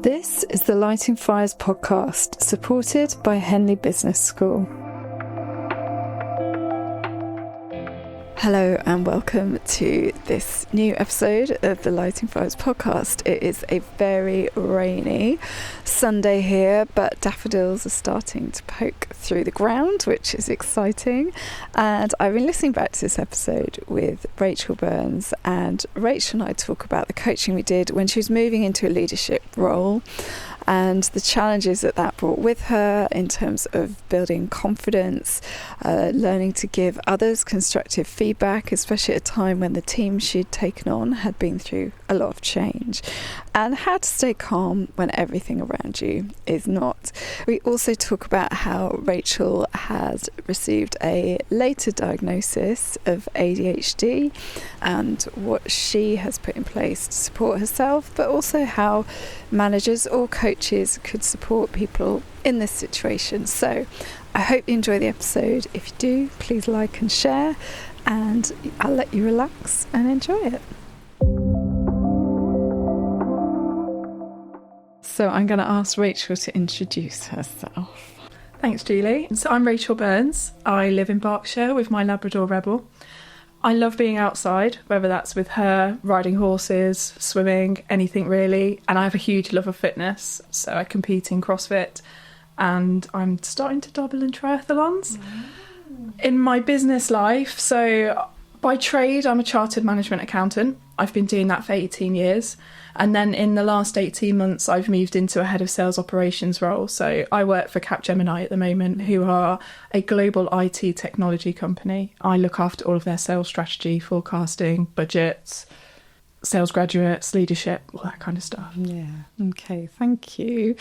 This is the Lighting Fires podcast, supported by Henley Business School. Hello and welcome to this new episode of the Lighting Fires podcast. It is a very rainy Sunday here, but daffodils are starting to poke through the ground, which is exciting. And I've been listening back to this episode with Rachael Burns, and Rachel and I talk about the coaching we did when she was moving into a leadership role and the challenges that brought with her in terms of building confidence, learning to give others constructive feedback, especially at a time when the team she'd taken on had been through a lot of change, and how to stay calm when everything around you is not. We also talk about how Rachael has received a later diagnosis of ADHD and what she has put in place to support herself, but also how managers or coaches could support people in this situation. So I hope you enjoy the episode. If you do, please like and share, and I'll let you relax and enjoy it. So I'm going to ask Rachael to introduce herself. Thanks, Julie. So I'm Rachael Burns. I live in Berkshire with my Labrador Rebel. I love being outside, whether that's with her, riding horses, swimming, anything really. And I have a huge love of fitness. So I compete in CrossFit and I'm starting to dabble in triathlons. In my business life, so by trade, I'm a chartered management accountant. I've been doing that for 18 years. And then in the last 18 months, I've moved into a head of sales operations role. So I work for Capgemini at the moment, who are a global IT technology company. I look after all of their sales strategy, forecasting, budgets, sales graduates, leadership, all that kind of stuff. Yeah. Okay, thank you.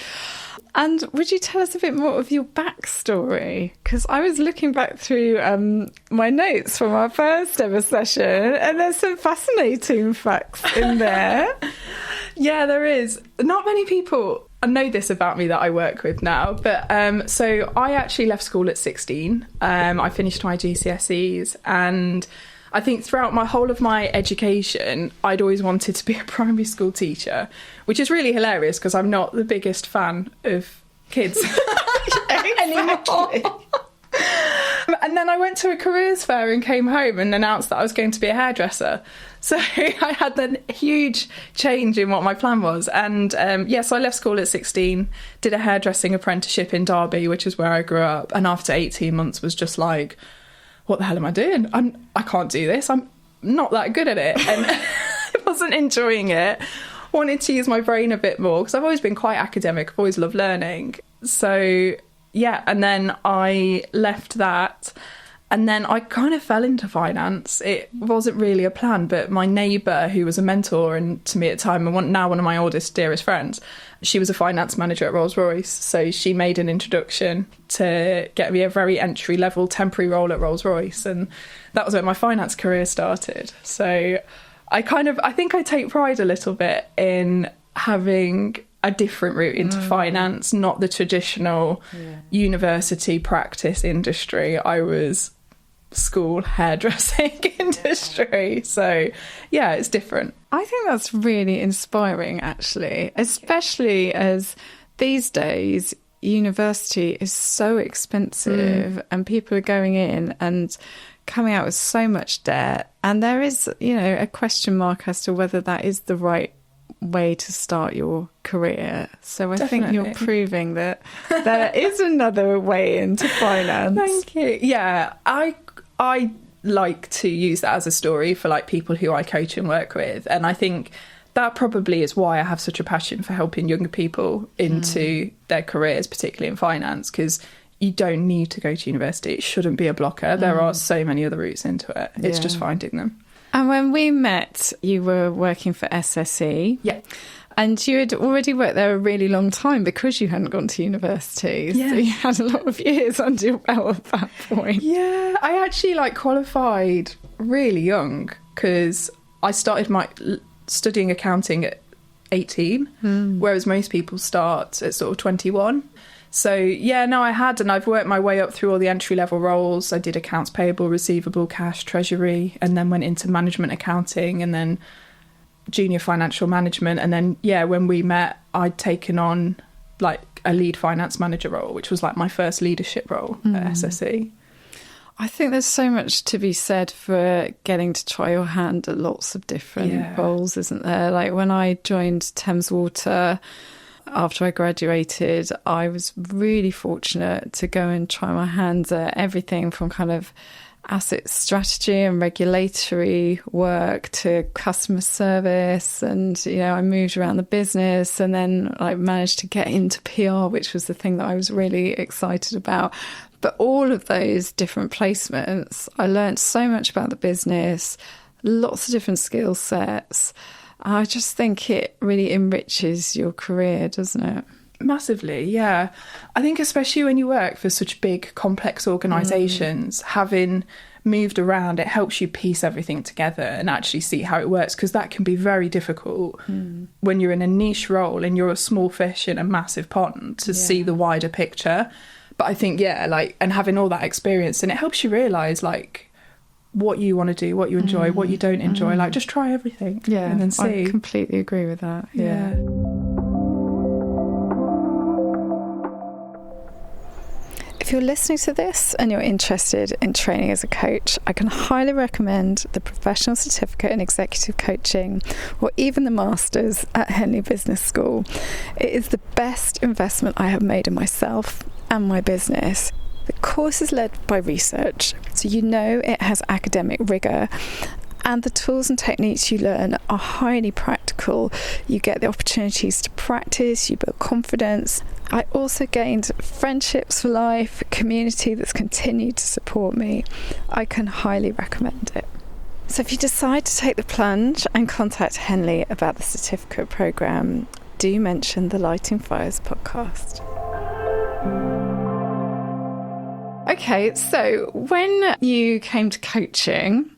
And would you tell us a bit more of your backstory? Because I was looking back through my notes from our first ever session, and there's some fascinating facts in there. Yeah, there is. Not many people know this about me that I work with now, but so I actually left school at 16. I finished my GCSEs, and I think throughout my whole of my education, I'd always wanted to be a primary school teacher, which is really hilarious because I'm not the biggest fan of kids anymore. And then I went to a careers fair and came home and announced that I was going to be a hairdresser. So I had a huge change in what my plan was. And so I left school at 16, did a hairdressing apprenticeship in Derby, which is where I grew up. And after 18 months was just like, what the hell am I doing? I can't do this. I'm not that good at it. And I wasn't enjoying it. Wanted to use my brain a bit more because I've always been quite academic. I've always loved learning. So, yeah, and then I left that. And then I kind of fell into finance. It wasn't really a plan, but my neighbour, who was a mentor and to me at the time, and now one of my oldest, dearest friends, she was a finance manager at Rolls-Royce. So she made an introduction to get me a very entry-level temporary role at Rolls-Royce. And that was where my finance career started. So I think I take pride a little bit in having a different route into finance, not the traditional university practice industry. I was school hairdressing industry. So yeah, it's different. I think that's really inspiring, actually, especially as these days university is so expensive and people are going in and coming out with so much debt, and there is, a question mark as to whether that is the right way to start your career. So I think you're proving that there is another way into finance. Thank you. Yeah, I like to use that as a story for people who I coach and work with, and I think that probably is why I have such a passion for helping younger people into their careers, particularly in finance, because you don't need to go to university. It shouldn't be a blocker. There are so many other routes into it. It's just finding them. And when we met, you were working for SSE. Yeah. And you had already worked there a really long time because you hadn't gone to university. Yeah. So you had a lot of years under your belt at that point. Yeah, I actually qualified really young because I started my studying accounting at 18, whereas most people start at sort of 21. So yeah, no, I had, and I've worked my way up through all the entry-level roles. I did accounts payable, receivable, cash, treasury, and then went into management accounting, and then junior financial management. And then, when we met, I'd taken on like a lead finance manager role, which was like my first leadership role at SSE. I think there's so much to be said for getting to try your hand at lots of different roles, isn't there? Like when I joined Thames Water after I graduated, I was really fortunate to go and try my hands at everything from kind of asset strategy and regulatory work to customer service, and I moved around the business, and then I managed to get into PR, which was the thing that I was really excited about. But all of those different placements, I learned so much about the business, lots of different skill sets. I just think it really enriches your career, doesn't it? Massively, yeah. I think especially when you work for such big, complex organisations, having moved around, it helps you piece everything together and actually see how it works, because that can be very difficult when you're in a niche role and you're a small fish in a massive pond to see the wider picture. But I think, and having all that experience, and it helps you realise, like, what you want to do, what you enjoy, what you don't enjoy. Like, just try everything. Yeah, and then see. I completely agree with that. Yeah. If you're listening to this and you're interested in training as a coach, I can highly recommend the Professional Certificate in Executive Coaching, or even the Masters at Henley Business School. It is the best investment I have made in myself and my business. The course is led by research, so it has academic rigour, and the tools and techniques you learn are highly practical. You get the opportunities to practice, you build confidence. I also gained friendships for life, a community that's continued to support me. I can highly recommend it. So if you decide to take the plunge and contact Henley about the certificate programme, do mention the Lighting Fires podcast. Okay, so when you came to coaching,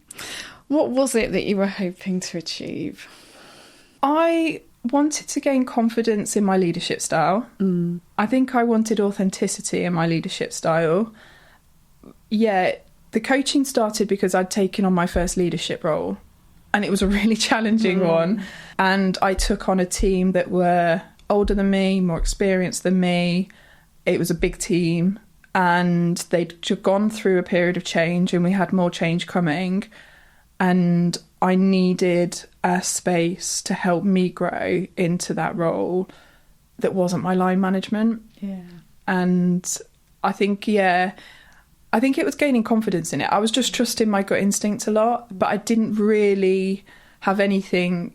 what was it that you were hoping to achieve? I wanted to gain confidence in my leadership style. I think I wanted authenticity in my leadership style. Yeah, the coaching started because I'd taken on my first leadership role, and it was a really challenging one. And I took on a team that were older than me, more experienced than me. It was a big team, and they'd gone through a period of change, and we had more change coming. And I needed a space to help me grow into that role that wasn't my line management. Yeah. And I think it was gaining confidence in it. I was just trusting my gut instinct a lot, but I didn't really have anything.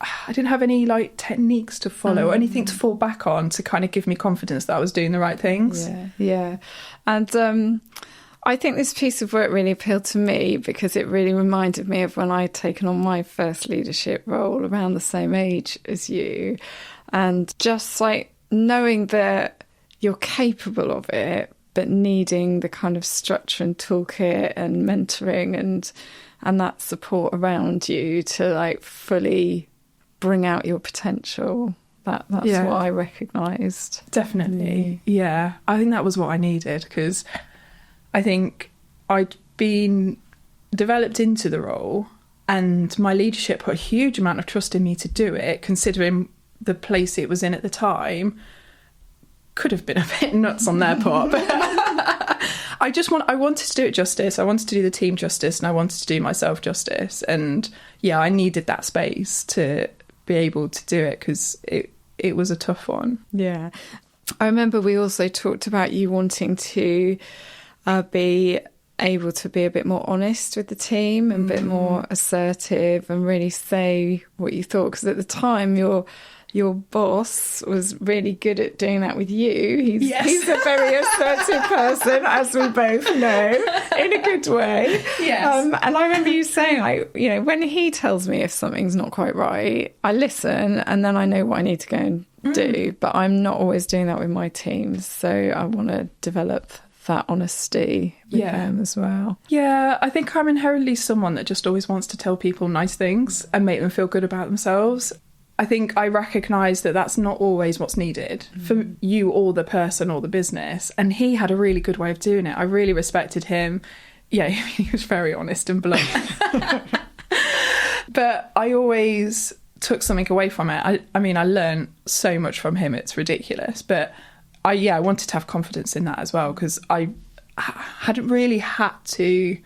I didn't have any like techniques to follow or anything to fall back on to kind of give me confidence that I was doing the right things. Yeah. And I think this piece of work really appealed to me because it really reminded me of when I'd taken on my first leadership role around the same age as you. And just like knowing that you're capable of it, but needing the kind of structure and toolkit and mentoring and that support around you to like fully bring out your potential. That's what I recognised. Definitely. Yeah. I think that was what I needed, because I think I'd been developed into the role, and my leadership put a huge amount of trust in me to do it, considering the place it was in at the time. Could have been a bit nuts on their part, but I wanted to do it justice. I wanted to do the team justice, and I wanted to do myself justice. And I needed that space to be able to do it, because it was a tough one. Yeah. I remember we also talked about you wanting to be able to be a bit more honest with the team and a bit more assertive and really say what you thought, because at the time your boss was really good at doing that with you. He's a very assertive person, as we both know, in a good way. Yes. And I remember you saying, like, when he tells me if something's not quite right, I listen and then I know what I need to go and do. But I'm not always doing that with my teams. So I want to develop that honesty with them as well. Yeah, I think I'm inherently someone that just always wants to tell people nice things and make them feel good about themselves. I think I recognise that that's not always what's needed for you or the person or the business. And he had a really good way of doing it. I really respected him. Yeah, he was very honest and blunt. But I always took something away from it. I mean, I learned so much from him, it's ridiculous. But I wanted to have confidence in that as well, because I hadn't really had to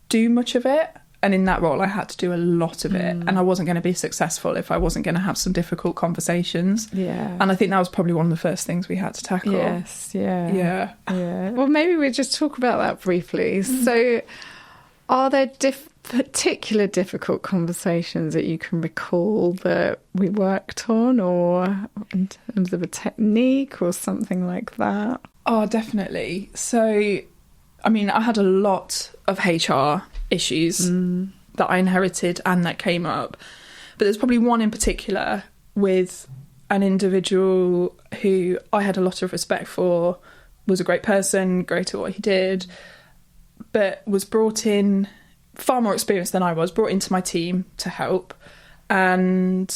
do much of it. And in that role, I had to do a lot of it. And I wasn't going to be successful if I wasn't going to have some difficult conversations. Yeah. And I think that was probably one of the first things we had to tackle. Yes, yeah. Yeah. Well, maybe we just talk about that briefly. So are there particular difficult conversations that you can recall that we worked on, or in terms of a technique or something like that? Oh, definitely. So, I mean, I had a lot of HR issues that I inherited and that came up. But there's probably one in particular with an individual who I had a lot of respect for, was a great person, great at what he did, but was brought in, far more experienced than I was, brought into my team to help. And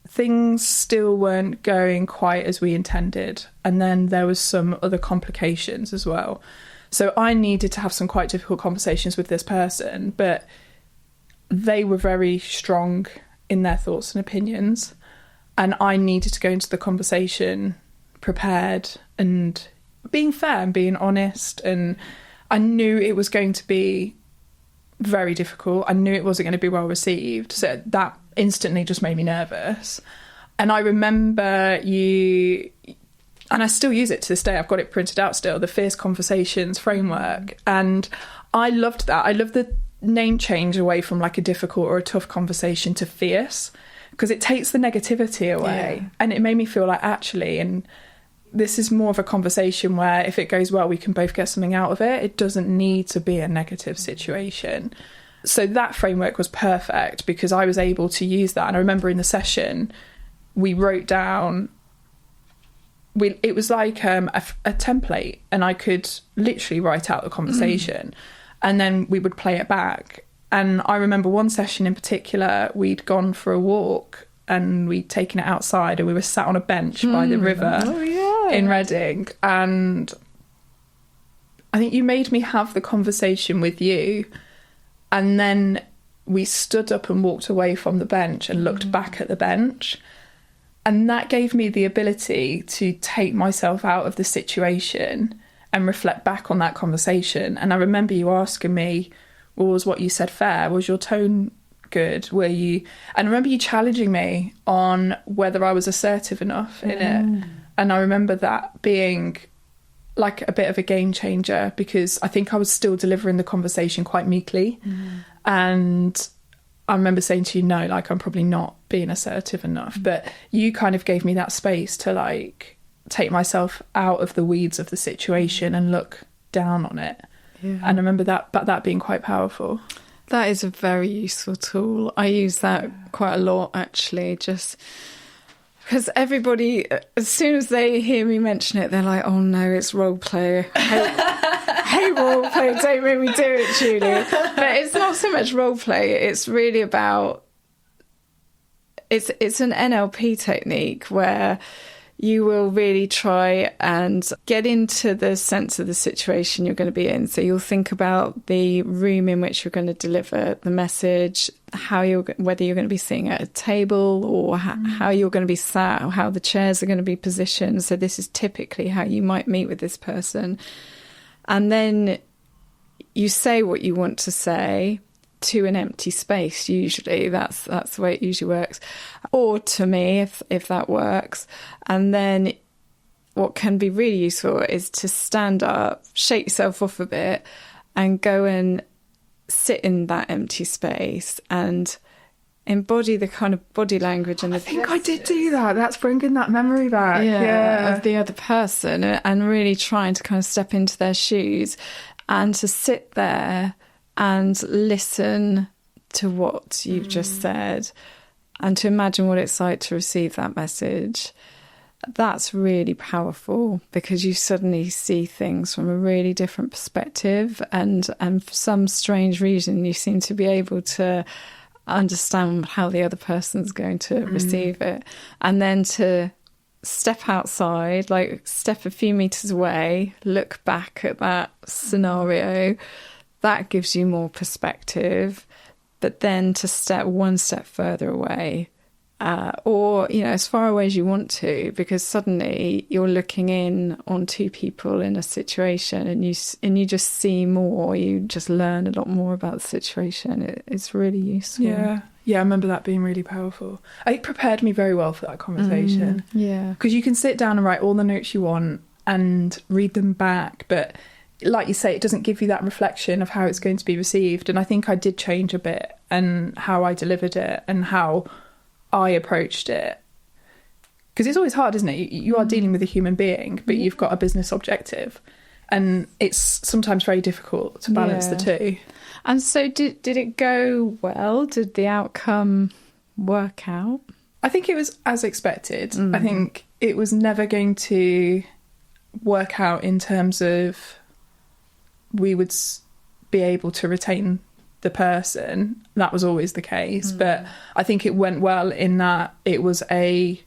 things still weren't going quite as we intended. And then there was some other complications as well. So I needed to have some quite difficult conversations with this person, but they were very strong in their thoughts and opinions. And I needed to go into the conversation prepared and being fair and being honest. And I knew it was going to be very difficult. I knew it wasn't going to be well received. So that instantly just made me nervous. And I remember and I still use it to this day, I've got it printed out still, the Fierce Conversations framework. And I loved that. I love the name change away from like a difficult or a tough conversation to fierce, because it takes the negativity away. Yeah. And it made me feel like, actually, and this is more of a conversation where if it goes well, we can both get something out of it. It doesn't need to be a negative situation. So that framework was perfect because I was able to use that. And I remember in the session, we wrote down, it was like a template, and I could literally write out the conversation and then we would play it back. And I remember one session in particular, we'd gone for a walk and we'd taken it outside and we were sat on a bench by the river in Reading. And I think you made me have the conversation with you, and then we stood up and walked away from the bench and looked back at the bench. And that gave me the ability to take myself out of the situation and reflect back on that conversation. And I remember you asking me, well, was what you said fair? Was your tone good? Were you... And I remember you challenging me on whether I was assertive enough in it. And I remember that being like a bit of a game changer, because I think I was still delivering the conversation quite meekly. And I remember saying to you, no, like, I'm probably not being assertive enough. But you kind of gave me that space to like take myself out of the weeds of the situation and look down on it. And I remember that being quite powerful. That is a very useful tool. I use that quite a lot, actually, just because everybody, as soon as they hear me mention it, they're like, oh no, it's role play. Hey, role play, don't make me do it, Julie. But it's not so much role play, it's really about, it's an NLP technique where you will really try and get into the sense of the situation you're going to be in. So you'll think about the room in which you're going to deliver the message, whether you're going to be sitting at a table or how you're going to be sat, or how the chairs are going to be positioned. So this is typically how you might meet with this person. And then you say what you want to say to an empty space. Usually that's the way it usually works, or to me, if that works. And then what can be really useful is to stand up, shake yourself off a bit, and go and sit in that empty space and embody the kind of body language and I think I did do that. That's bringing that memory back. Of the other person, and really trying to kind of step into their shoes and to sit there and listen to what you've just said and to imagine what it's like to receive that message. That's really powerful, because you suddenly see things from a really different perspective, and for some strange reason you seem to be able to understand how the other person's going to receive it. And then to step outside, like step a few meters away, look back at that scenario, that gives you more perspective. but then to step one step further away, or, you know, as far away as you want to, because suddenly you're looking in on two people in a situation and you just see more, you just learn a lot more about the situation. It's really useful. Yeah, I remember that being really powerful. It prepared me very well for that conversation. Yeah. Because you can sit down and write all the notes you want and read them back, but like you say, it doesn't give you that reflection of how it's going to be received. And I think I did change a bit, and how I delivered it and how I approached it. Because it's always hard, isn't it? You are dealing with a human being, but you've got a business objective, and it's sometimes very difficult to balance the two. And so did it go well? Did the outcome work out? I think it was as expected. I think it was never going to work out in terms of we would be able to retain the person. That was always the case. But I think it went well in that it was a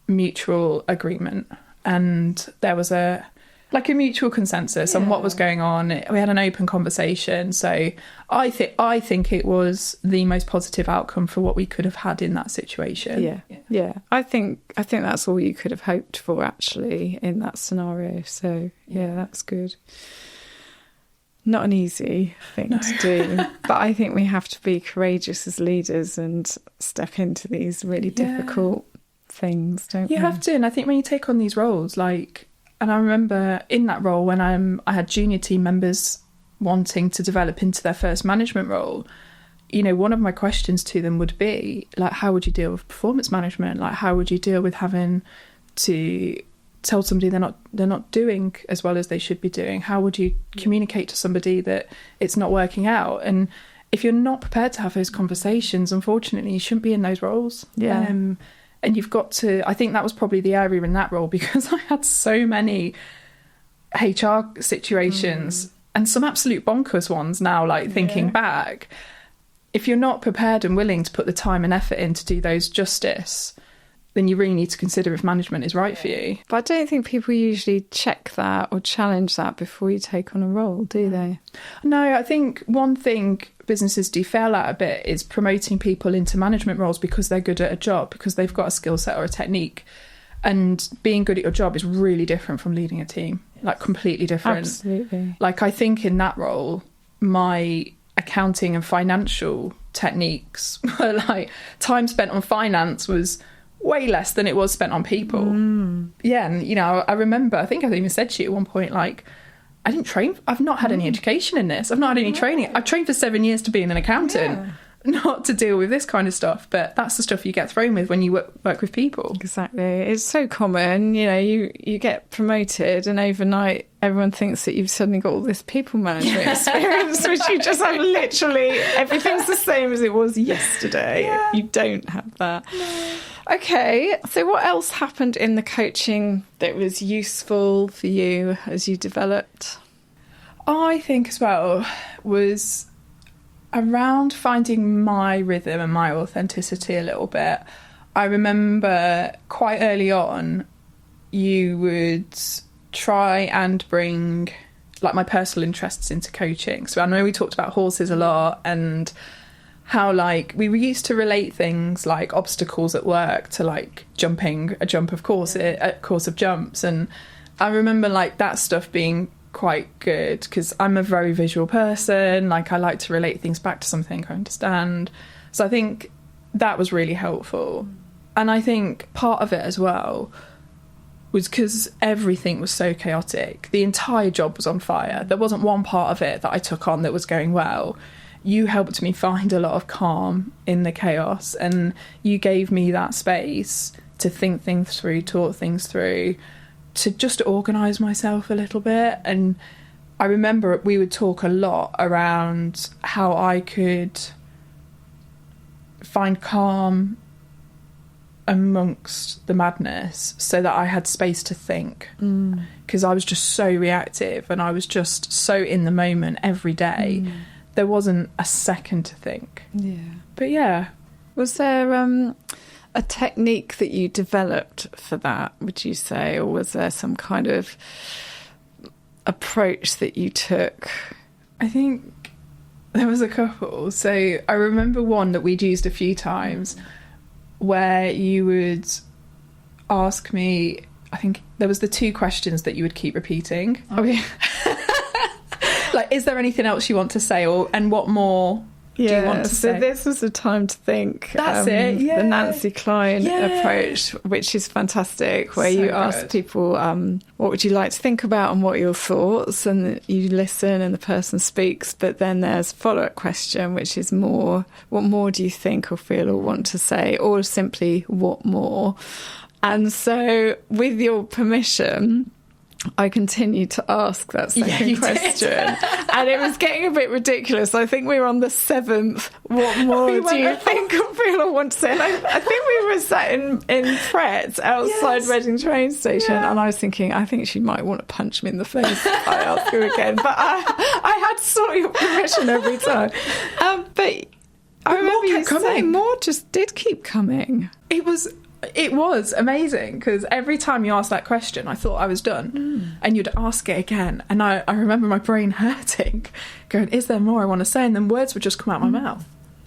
mutual agreement, and there was a mutual consensus on what was going on. We had an open conversation. So I think it was the most positive outcome for what we could have had in that situation. Yeah. I think that's all you could have hoped for, actually, in that scenario. So yeah, that's good. Not an easy thing to do, but I think we have to be courageous as leaders and step into these really difficult things, don't we? You have to. And I think when you take on these roles, and I remember in that role when I had junior team members wanting to develop into their first management role, you know, one of my questions to them would be, like, how would you deal with performance management? Like, how would you deal with having to tell somebody they're not doing as well as they should be doing? How would you communicate to somebody that it's not working out? And if you're not prepared to have those conversations, unfortunately, you shouldn't be in those roles. And you've got to, I think that was probably the area in that role, because I had so many HR situations and some absolute bonkers ones now, thinking back. If you're not prepared and willing to put the time and effort in to do those justice, then you really need to consider if management is right for you. But I don't think people usually check that or challenge that before you take on a role, do they? No, I think one thing businesses do fail at a bit is promoting people into management roles because they're good at a job, because they've got a skill set or a technique. And being good at your job is really different from leading a team, completely different. Absolutely. I think in that role, my accounting and financial techniques were time spent on finance was way less than it was spent on people. Yeah, and, you know, I remember, I think I even said to you at one point, I didn't train, I've not had any education in this. I've not had any training. I've trained for 7 years to be an accountant, not to deal with this kind of stuff. But that's the stuff you get thrown with when you work with people. Exactly. It's so common, you know, you get promoted and overnight everyone thinks that you've suddenly got all this people management experience, which you just have literally, everything's the same as it was yesterday. Yeah. You don't have that. No. Okay, so what else happened in the coaching that was useful for you as you developed? I think as well was around finding my rhythm and my authenticity a little bit. I remember quite early on, you would try and bring my personal interests into coaching. So I know we talked about horses a lot, and how we were used to relate things like obstacles at work to jumping a jump of course, a course of jumps. And I remember that stuff being quite good because I'm a very visual person. I like to relate things back to something I understand. So I think that was really helpful. And I think part of it as well was because everything was so chaotic. The entire job was on fire. There wasn't one part of it that I took on that was going well. You helped me find a lot of calm in the chaos, and you gave me that space to think things through, talk things through, to just organise myself a little bit. And I remember we would talk a lot around how I could find calm amongst the madness so that I had space to think, because I was just so reactive and I was just so in the moment every day. There wasn't a second to think. Yeah. But yeah. Was there a technique that you developed for that, would you say? Or was there some kind of approach that you took? I think There was a couple. So I remember one that we'd used a few times where you would ask me, I think there was the 2 questions that you would keep repeating. Oh, yeah. Like, is there anything else you want to say, and what more do you want to say? So this was the time to think. That's it, yeah. The Nancy Klein approach, which is fantastic, where So you ask good. people, what would you like to think about and what are your thoughts? And you listen and the person speaks, but then there's a follow-up question, which is more, what more do you think or feel or want to say? Or simply, what more? And so, with your permission, I continued to ask that second question. And it was getting a bit ridiculous. I think we were on the 7th. What more do you think or feel or want to say? And I think we were sat in Pret outside Reading train station. And I was thinking, I think she might want to punch me in the face if I ask her again. But I had to sort your permission every time. But I remember you saying more just did keep coming. It was amazing, because every time you asked that question, I thought I was done. And you'd ask it again. And I remember my brain hurting, going, is there more I want to say? And then words would just come out my mouth.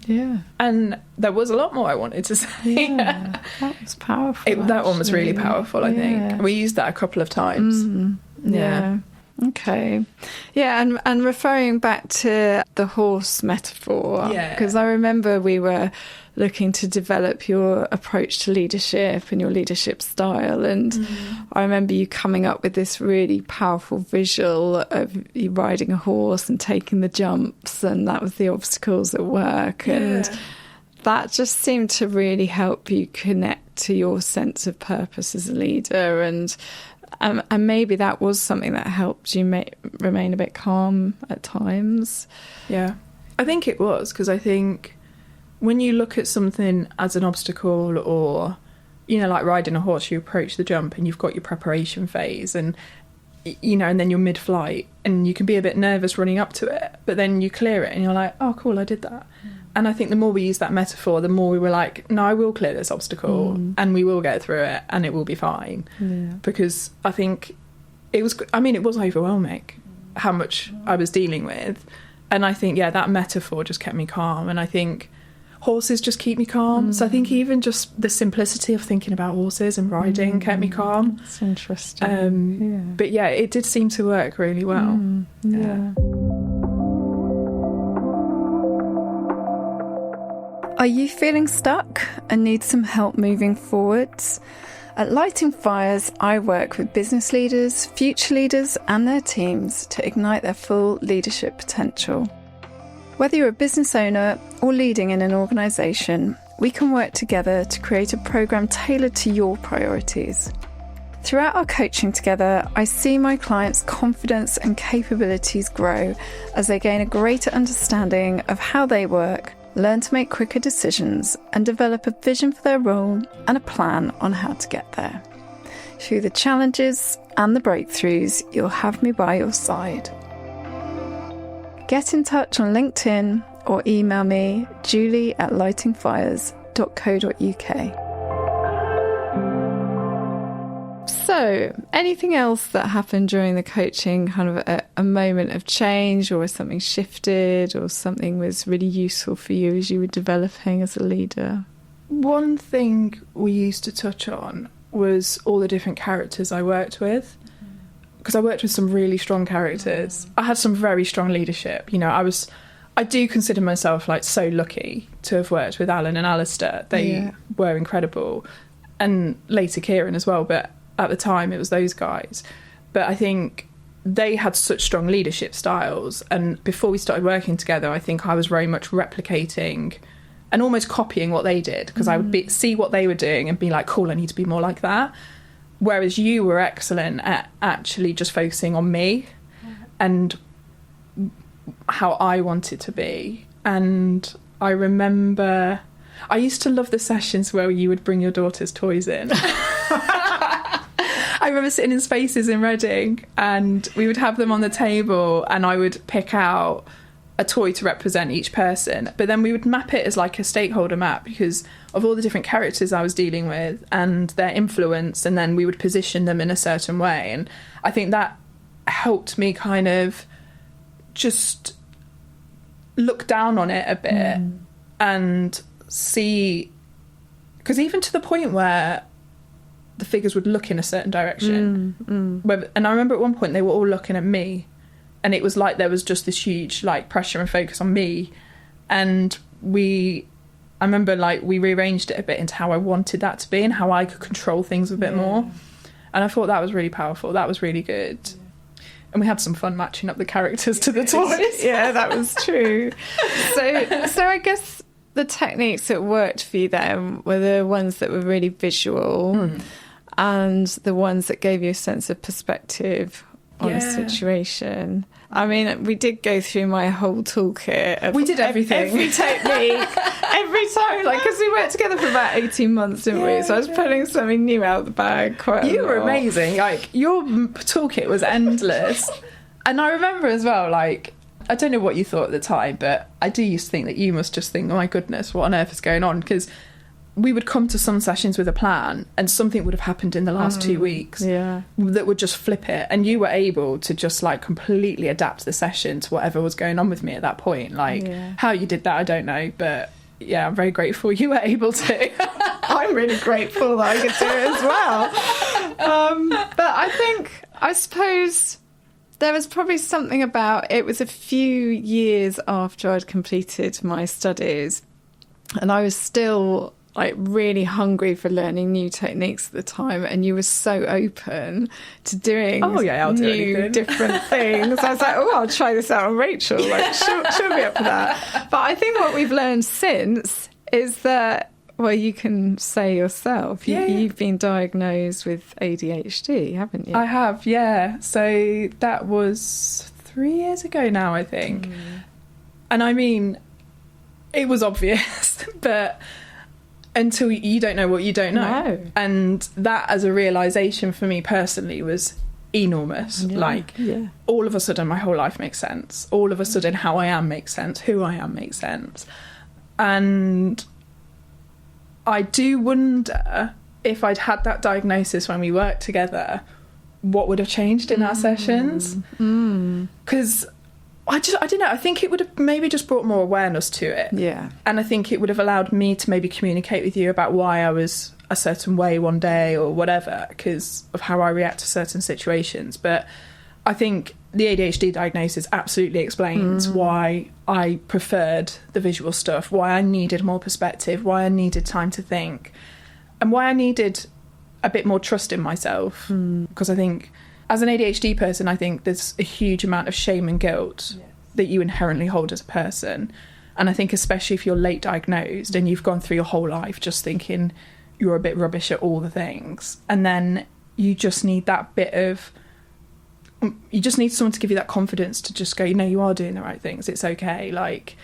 Yeah. And there was a lot more I wanted to say. Yeah. That was powerful. That one was really powerful, I think. We used that a couple of times. Yeah. Okay. Yeah, and referring back to the horse metaphor, because I remember we were looking to develop your approach to leadership and your leadership style, and I remember you coming up with this really powerful visual of you riding a horse and taking the jumps, and that was the obstacles at work, and that just seemed to really help you connect to your sense of purpose as a leader, and maybe that was something that helped you remain a bit calm at times. Yeah, I think it was, because I think when you look at something as an obstacle, or, like riding a horse, you approach the jump and you've got your preparation phase, and, and then you're mid-flight and you can be a bit nervous running up to it, but then you clear it and you're like, oh, cool, I did that. And I think the more we use that metaphor, the more we were like, no, I will clear this obstacle and we will get through it and it will be fine. Yeah. Because I think it was overwhelming how much I was dealing with. And I think, that metaphor just kept me calm. And I think horses just keep me calm. So I think even just the simplicity of thinking about horses and riding kept me calm. That's interesting. But it did seem to work really well. Yeah. Are you feeling stuck and need some help moving forwards? At Lighting Fires, I work with business leaders, future leaders and their teams to ignite their full leadership potential. Whether you're a business owner or leading in an organisation, we can work together to create a programme tailored to your priorities. Throughout our coaching together, I see my clients' confidence and capabilities grow as they gain a greater understanding of how they work, learn to make quicker decisions, and develop a vision for their role and a plan on how to get there. Through the challenges and the breakthroughs, you'll have me by your side. Get in touch on LinkedIn or email me, julie@lightingfires.co.uk. So, anything else that happened during the coaching, kind of a moment of change, or something shifted, or something was really useful for you as you were developing as a leader? One thing we used to touch on was all the different characters I worked with, because I worked with some really strong characters. I had some very strong leadership. I do consider myself like so lucky to have worked with Alan and Alistair. They were incredible, and later Kieran as well, but at the time it was those guys. But I think they had such strong leadership styles, and before we started working together, I think I was very much replicating and almost copying what they did, because I would see what they were doing and be like, cool, I need to be more like that. Whereas you were excellent at actually just focusing on me and how I wanted to be. And I remember I used to love the sessions where you would bring your daughter's toys in. I remember sitting in Spaces in Reading, and we would have them on the table, and I would pick out a toy to represent each person, but then we would map it as like a stakeholder map because of all the different characters I was dealing with and their influence, and then we would position them in a certain way. And I think that helped me kind of just look down on it a bit and see, because even to the point where the figures would look in a certain direction, and I remember at one point they were all looking at me, and it was like there was just this huge like pressure and focus on me, and I remember like we rearranged it a bit into how I wanted that to be and how I could control things a bit more, and I thought that was really powerful. That was really good. And we had some fun matching up the characters to the toys. Yeah, that was true. So I guess the techniques that worked for you then were the ones that were really visual and the ones that gave you a sense of perspective on a situation. I mean, we did go through my whole toolkit. We did everything. Every technique. Every time. Like, because we worked together for about 18 months, didn't we? So I was pulling something new out of the bag quite a lot. You were amazing. Like, your toolkit was endless. And I remember as well, like, I don't know what you thought at the time, but I do used to think that you must just think, oh my goodness, what on earth is going on? Because we would come to some sessions with a plan and something would have happened in the last 2 weeks that would just flip it, and you were able to just like completely adapt the session to whatever was going on with me at that point. Like how you did that, I don't know, but yeah, I'm very grateful you were able to. I'm really grateful that I could do it as well. But I suppose there was probably something about it. Was a few years after I'd completed my studies, and I was still like really hungry for learning new techniques at the time, and you were so open to doing new different things. I was like, oh, I'll try this out on Rachel, like she'll be up for that. But I think what we've learned since is that, well, you can say yourself, you've been diagnosed with ADHD, haven't you? I have, yeah. So that was 3 years ago now, I think. And I mean, it was obvious, but until you don't know what you don't know. No. And that as a realisation for me personally was enormous. All of a sudden my whole life makes sense. All of a sudden how I am makes sense. Who I am makes sense. And I do wonder if I'd had that diagnosis when we worked together, what would have changed in our sessions. Because I don't know, I think it would have maybe just brought more awareness to it. Yeah. And I think it would have allowed me to maybe communicate with you about why I was a certain way one day or whatever, because of how I react to certain situations. But I think the ADHD diagnosis absolutely explains why I preferred the visual stuff, why I needed more perspective, why I needed time to think, and why I needed a bit more trust in myself. Because I think as an ADHD person, I think there's a huge amount of shame and guilt that you inherently hold as a person. And I think especially if you're late diagnosed and you've gone through your whole life just thinking you're a bit rubbish at all the things, and then you just need that bit of... You just need someone to give you that confidence to just go, you know, you are doing the right things. It's okay. Like,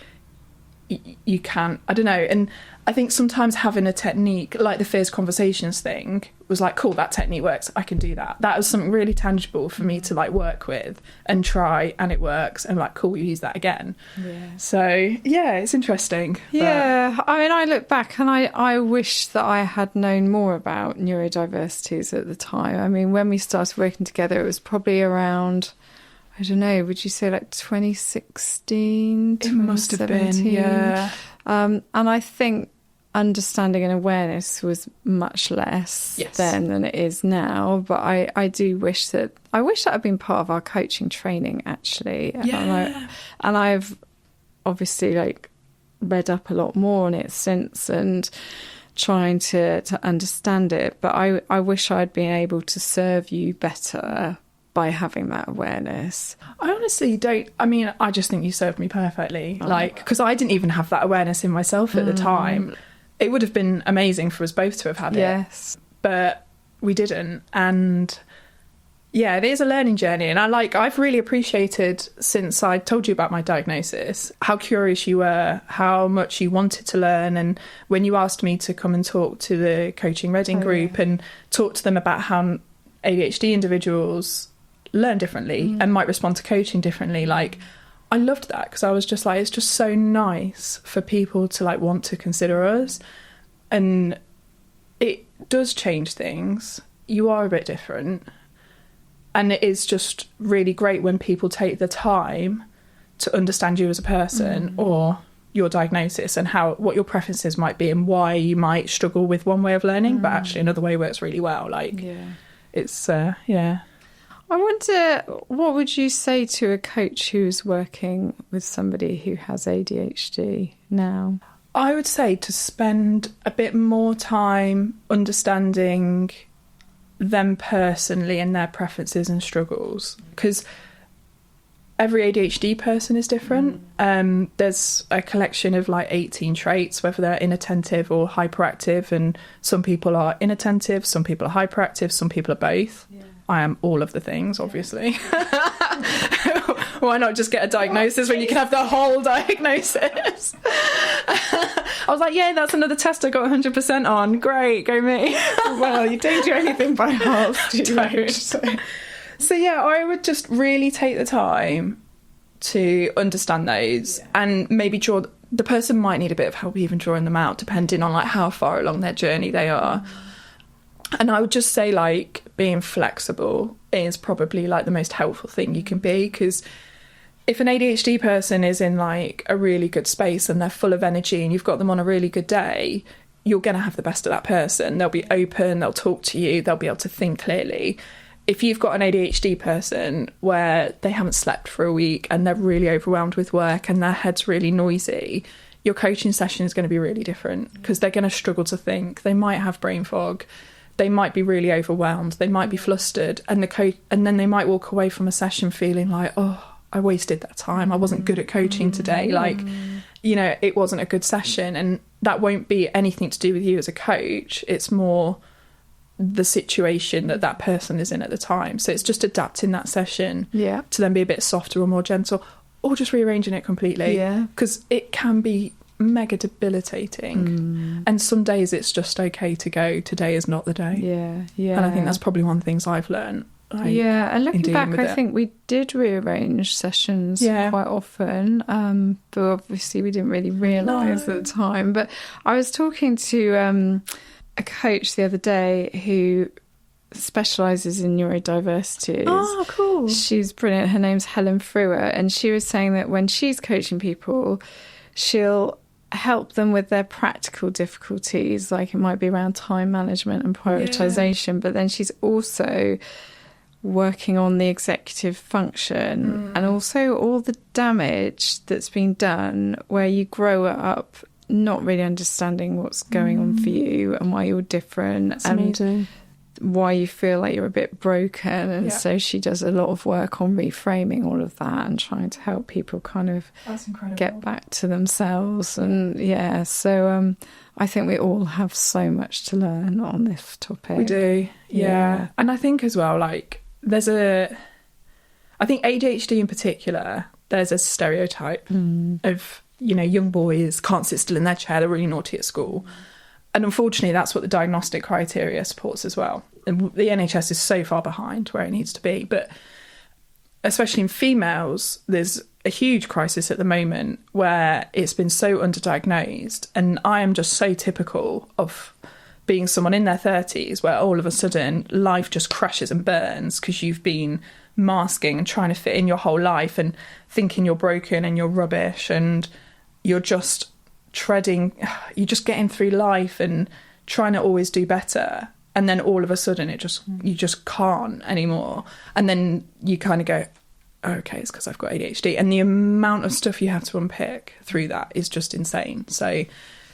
you can't... I don't know. And I think sometimes having a technique like the Fierce Conversations thing was like, cool, that technique works, I can do that. That was something really tangible for me to like work with and try, and it works, and like, cool, you use that again. So yeah, it's interesting. I mean, I look back and I wish that I had known more about neurodiversities at the time. I mean, when we started working together, it was probably around, I don't know, would you say like 2016, it must have been, and I think understanding and awareness was much less then than it is now. But I do wish that had been part of our coaching training, actually. And I've obviously like read up a lot more on it since and trying to understand it. But I wish I'd been able to serve you better by having that awareness. I honestly don't... I mean, I just think you served me perfectly. Like, because I didn't even have that awareness in myself at the time. It would have been amazing for us both to have had it. But we didn't. And yeah, it is a learning journey. And I've really appreciated, since I told you about my diagnosis, how curious you were, how much you wanted to learn. And when you asked me to come and talk to the Coaching Reading group and talk to them about how ADHD individuals learn differently and might respond to coaching differently, like, I loved that, because I was just like, it's just so nice for people to like want to consider us, and it does change things. You are a bit different, and it is just really great when people take the time to understand you as a person or your diagnosis and what your preferences might be and why you might struggle with one way of learning, but actually another way works really well. Like, it's, I wonder, what would you say to a coach who's working with somebody who has ADHD now? I would say to spend a bit more time understanding them personally and their preferences and struggles, because every ADHD person is different. There's a collection of like 18 traits, whether they're inattentive or hyperactive, and some people are inattentive, some people are hyperactive, some people are both. I am all of the things, obviously. Why not just get a diagnosis when you can have the whole diagnosis? I was like, yeah, that's another test I got 100% on. Great, go me. Well, you don't do anything by half, do you? So yeah, I would just really take the time to understand those and maybe draw. The person might need a bit of help even drawing them out, depending on like how far along their journey they are. And I would just say, like, being flexible is probably like the most helpful thing you can be, because if an ADHD person is in like a really good space and they're full of energy and you've got them on a really good day, you're going to have the best of that person. They'll be open, they'll talk to you, they'll be able to think clearly. If you've got an ADHD person where they haven't slept for a week and they're really overwhelmed with work and their head's really noisy, your coaching session is going to be really different, because they're going to struggle to think. They might have brain fog. They might be really overwhelmed. They might be flustered. And then they might walk away from a session feeling like, oh, I wasted that time. I wasn't good at coaching today. Like, you know, it wasn't a good session. And that won't be anything to do with you as a coach. It's more the situation that person is in at the time. So it's just adapting that session to then be a bit softer or more gentle, or just rearranging it completely. Because it can be mega debilitating. And some days it's just okay to go, today is not the day. And I think that's probably one of the things I've learned. And looking back, I think we did rearrange sessions quite often, but obviously we didn't really realise at the time. But I was talking to a coach the other day who specialises in neurodiversities. Oh, cool. She's brilliant. Her name's Helen Frewer, and she was saying that when she's coaching people, she'll help them with their practical difficulties, like it might be around time management and prioritisation, but then she's also working on the executive function and also all the damage that's been done where you grow up not really understanding what's going on for you and why you're different. That's amazing. Why you feel like you're a bit broken. And so she does a lot of work on reframing all of that and trying to help people kind of get back to themselves. And so I think we all have so much to learn on this topic. We do, yeah. And I think as well, like, I think ADHD in particular, there's a stereotype of, you know, young boys can't sit still in their chair, they're really naughty at school. And unfortunately, that's what the diagnostic criteria supports as well. And the NHS is so far behind where it needs to be. But especially in females, there's a huge crisis at the moment where it's been so underdiagnosed. And I am just so typical of being someone in their 30s where all of a sudden life just crashes and burns because you've been masking and trying to fit in your whole life and thinking you're broken and you're rubbish and you're just you're just getting through life and trying to always do better, and then all of a sudden you just can't anymore, and then you kind of go, okay, it's because I've got ADHD, and the amount of stuff you have to unpick through that is just insane. So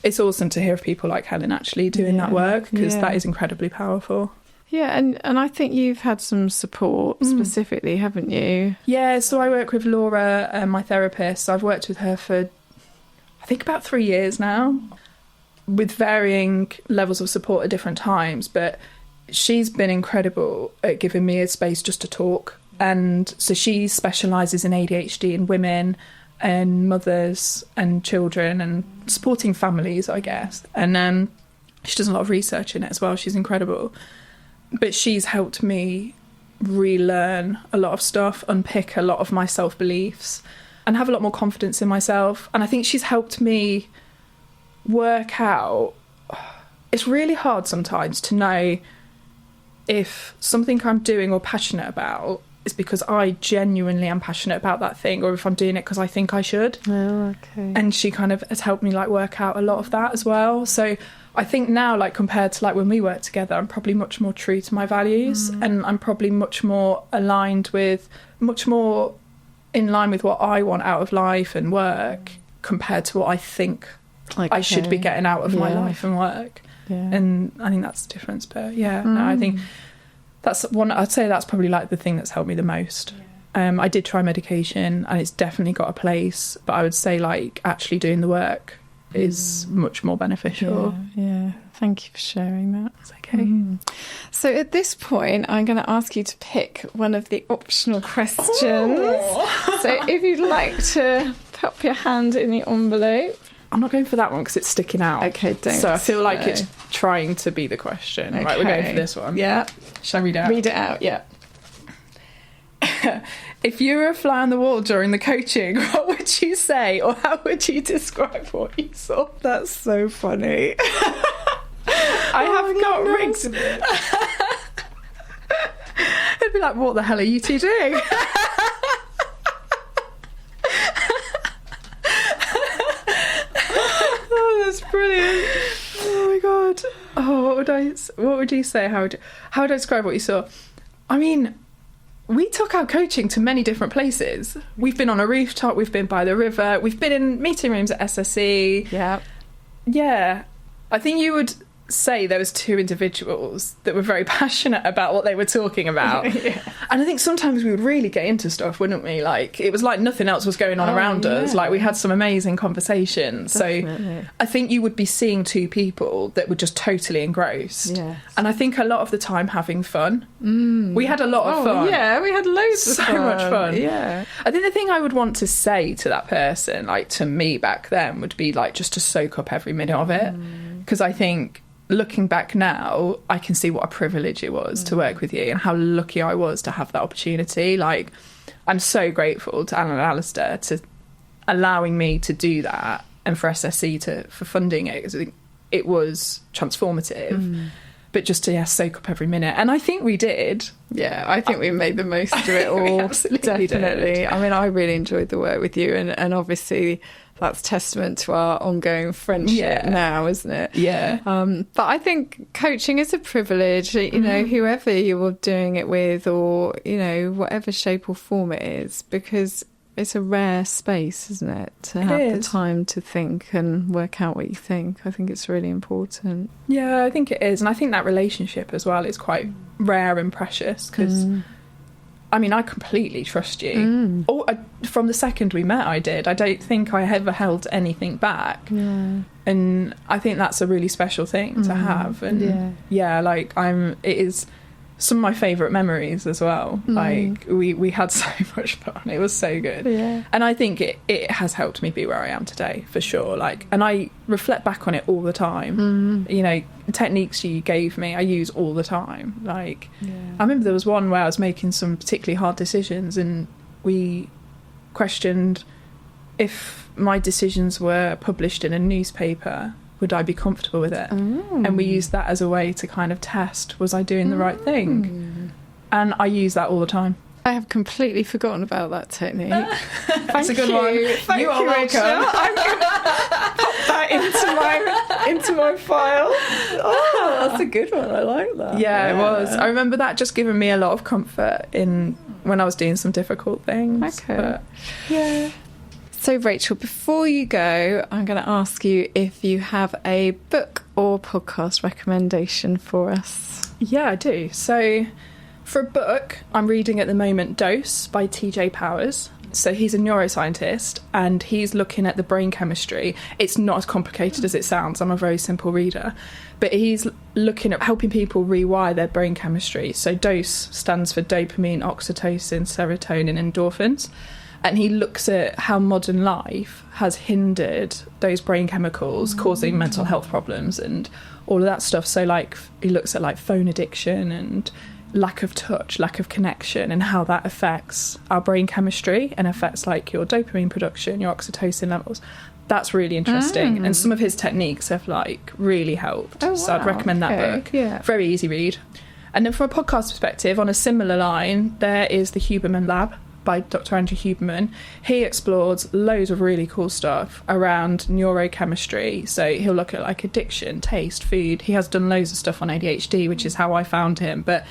it's awesome to hear of people like Helen actually doing that work, because that is incredibly powerful. Yeah, and I think you've had some support specifically, haven't you? Yeah, so I work with Laura, my therapist. I've worked with her for I think about 3 years now, with varying levels of support at different times, but she's been incredible at giving me a space just to talk. And so she specialises in ADHD in women and mothers and children and supporting families, I guess. And she does a lot of research in it as well. She's incredible. But she's helped me relearn a lot of stuff, unpick a lot of my self-beliefs, and have a lot more confidence in myself. And I think she's helped me work out, it's really hard sometimes to know if something I'm doing or passionate about it's because I genuinely am passionate about that thing, or if I'm doing it because I think I should. Oh, okay. And she kind of has helped me like work out a lot of that as well. So I think now, like compared to like when we worked together, I'm probably much more true to my values, and I'm probably much more aligned with, much more in line with what I want out of life and work compared to what I think I should be getting out of my life and work. Yeah. And I think that's the difference. But no, I think that's one, I'd say that's probably like the thing that's helped me the most. I did try medication and it's definitely got a place, but I would say like actually doing the work is much more beneficial. Yeah. Thank you for sharing that. It's okay. So at this point, I'm going to ask you to pick one of the optional questions. So if you'd like to pop your hand in the envelope. I'm not going for that one because it's sticking out. Okay, don't. So I feel like it's trying to be the question. Okay. Right, we're going for this one. Yeah. Shall I read it out? Read it out, yeah. If you were a fly on the wall during the coaching, what would you say, or how would you describe what you saw? That's so funny. I have got rigs. It'd be like, what the hell are you two doing? Oh, that's brilliant. Oh my god. Oh, what would you say? How would I describe what you saw? I mean, we took our coaching to many different places. We've been on a rooftop, we've been by the river, we've been in meeting rooms at SSE. Yeah. I think you would say there was two individuals that were very passionate about what they were talking about. And I think sometimes we would really get into stuff, wouldn't we? Like, it was like nothing else was going on around us. Like, we had some amazing conversations. Definitely. So I think you would be seeing two people that were just totally engrossed. And I think a lot of the time having fun. We had a lot of fun. Yeah, we had loads of fun. So much fun. Yeah. I think the thing I would want to say to that person, like to me back then, would be like just to soak up every minute of it. Because I think looking back now, I can see what a privilege it was to work with you and how lucky I was to have that opportunity. Like, I'm so grateful to Alan and Alistair to allowing me to do that, and for SSE for funding it, because I think it was transformative. But just to soak up every minute, and I think we did. Yeah, I think we made the most of it all. Absolutely, definitely. Did. I mean, I really enjoyed the work with you, and obviously that's testament to our ongoing friendship now, isn't it? Yeah. But I think coaching is a privilege, you know, whoever you're doing it with, or, you know, whatever shape or form it is, because it's a rare space, isn't it, to have the time to think and work out what you think. I think it's really important. Yeah, I think it is. And I think that relationship as well is quite rare and precious, because I mean, I completely trust you. From the second we met, I did. I don't think I ever held anything back. And I think that's a really special thing to have. And it is some of my favourite memories as well. Like, we had so much fun. It was so good. And I think it has helped me be where I am today, for sure. Like, and I reflect back on it all the time. You know, techniques you gave me, I use all the time. Like, I remember there was one where I was making some particularly hard decisions, and we questioned if my decisions were published in a newspaper, would I be comfortable with it? And we used that as a way to kind of test, was I doing the right thing? And I use that all the time. I have completely forgotten about that technique. That's a good one. You are welcome. I'm going to pop that into my file. Oh, that's a good one. I like that. Yeah, it was. I remember that just giving me a lot of comfort when I was doing some difficult things. Okay. But, So, Rachel, before you go, I'm going to ask you if you have a book or podcast recommendation for us. Yeah, I do. So, for a book, I'm reading at the moment Dose by TJ Powers. So he's a neuroscientist and he's looking at the brain chemistry. It's not as complicated as it sounds. I'm a very simple reader. But he's looking at helping people rewire their brain chemistry. So DOSE stands for dopamine, oxytocin, serotonin, endorphins. And he looks at how modern life has hindered those brain chemicals, causing mental health problems and all of that stuff. So, like, he looks at, like, phone addiction and lack of touch, lack of connection, and how that affects our brain chemistry and affects, like, your dopamine production, your oxytocin levels. That's really interesting. And some of his techniques have, like, really helped. So I'd recommend that book. Yeah. Very easy read. And then from a podcast perspective, on a similar line, there is the Huberman Lab by Dr. Andrew Huberman. He explores loads of really cool stuff around neurochemistry. So he'll look at like addiction, taste, food. He has done loads of stuff on ADHD, which is how I found him. But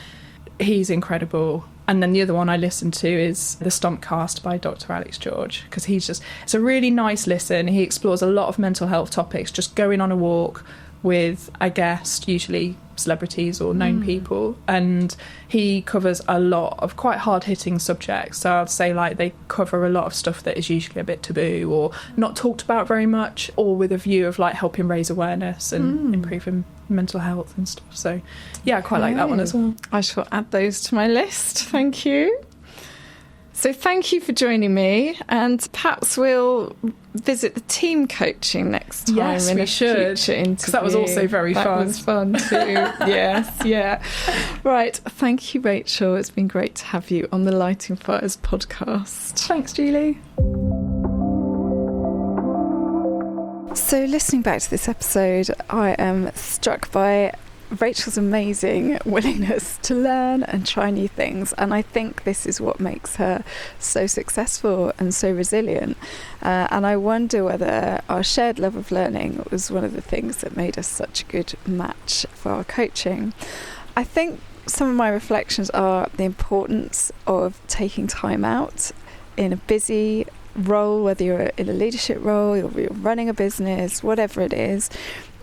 he's incredible. And then the other one I listened to is the Stompcast by Dr. Alex George, because it's a really nice listen. He explores a lot of mental health topics, just going on a walk with a guest, usually celebrities or known people, and he covers a lot of quite hard-hitting subjects. So I'd say like they cover a lot of stuff that is usually a bit taboo or not talked about very much, or with a view of like helping raise awareness and improving mental health and stuff. So yeah, I quite like that one as well. I shall add those to my list. Thank you. So thank you for joining me, and perhaps we'll visit the team coaching next time. Yes, in we a should, future interview. because that was also very fun. That was fun too. Yes, yeah. Right, thank you, Rachel. It's been great to have you on the Lighting Fires podcast. Thanks, Julie. So listening back to this episode, I am struck by Rachel's amazing willingness to learn and try new things, and I think this is what makes her so successful and so resilient, and I wonder whether our shared love of learning was one of the things that made us such a good match for our coaching. I think some of my reflections are the importance of taking time out in a busy role, whether you're in a leadership role or you're running a business, whatever it is.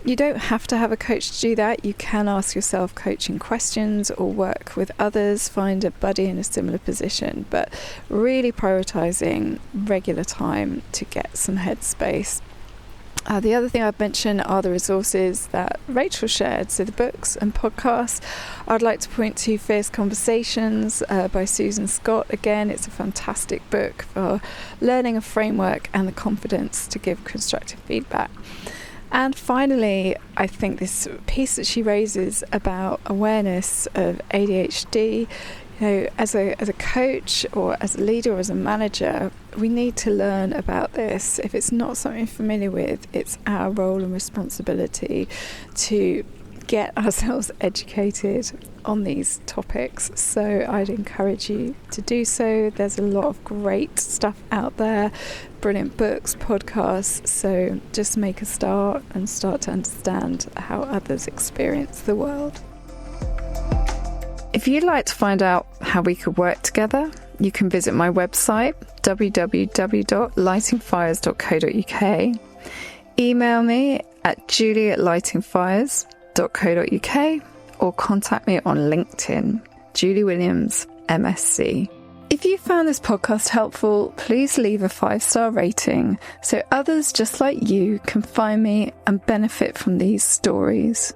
You don't have to have a coach to do that. You can ask yourself coaching questions or work with others, find a buddy in a similar position, but really prioritising regular time to get some headspace. The other thing I'd mention are the resources that Rachel shared, so the books and podcasts. I'd like to point to Fierce Conversations by Susan Scott. Again, it's a fantastic book for learning a framework and the confidence to give constructive feedback. And finally, I think this piece that she raises about awareness of ADHD, as a coach or as a leader or as a manager, we need to learn about this. If it's not something you're familiar with, it's our role and responsibility to get ourselves educated on these topics. So I'd encourage you to do so. There's a lot of great stuff out there, brilliant books, podcasts. So just make a start and start to understand how others experience the world. If you'd like to find out how we could work together, you can visit my website, www.lightingfires.co.uk, email me at julie@lightingfires.co.uk, or contact me on LinkedIn, Julie Williams, MSc. If you found this podcast helpful, please leave a 5-star rating so others just like you can find me and benefit from these stories.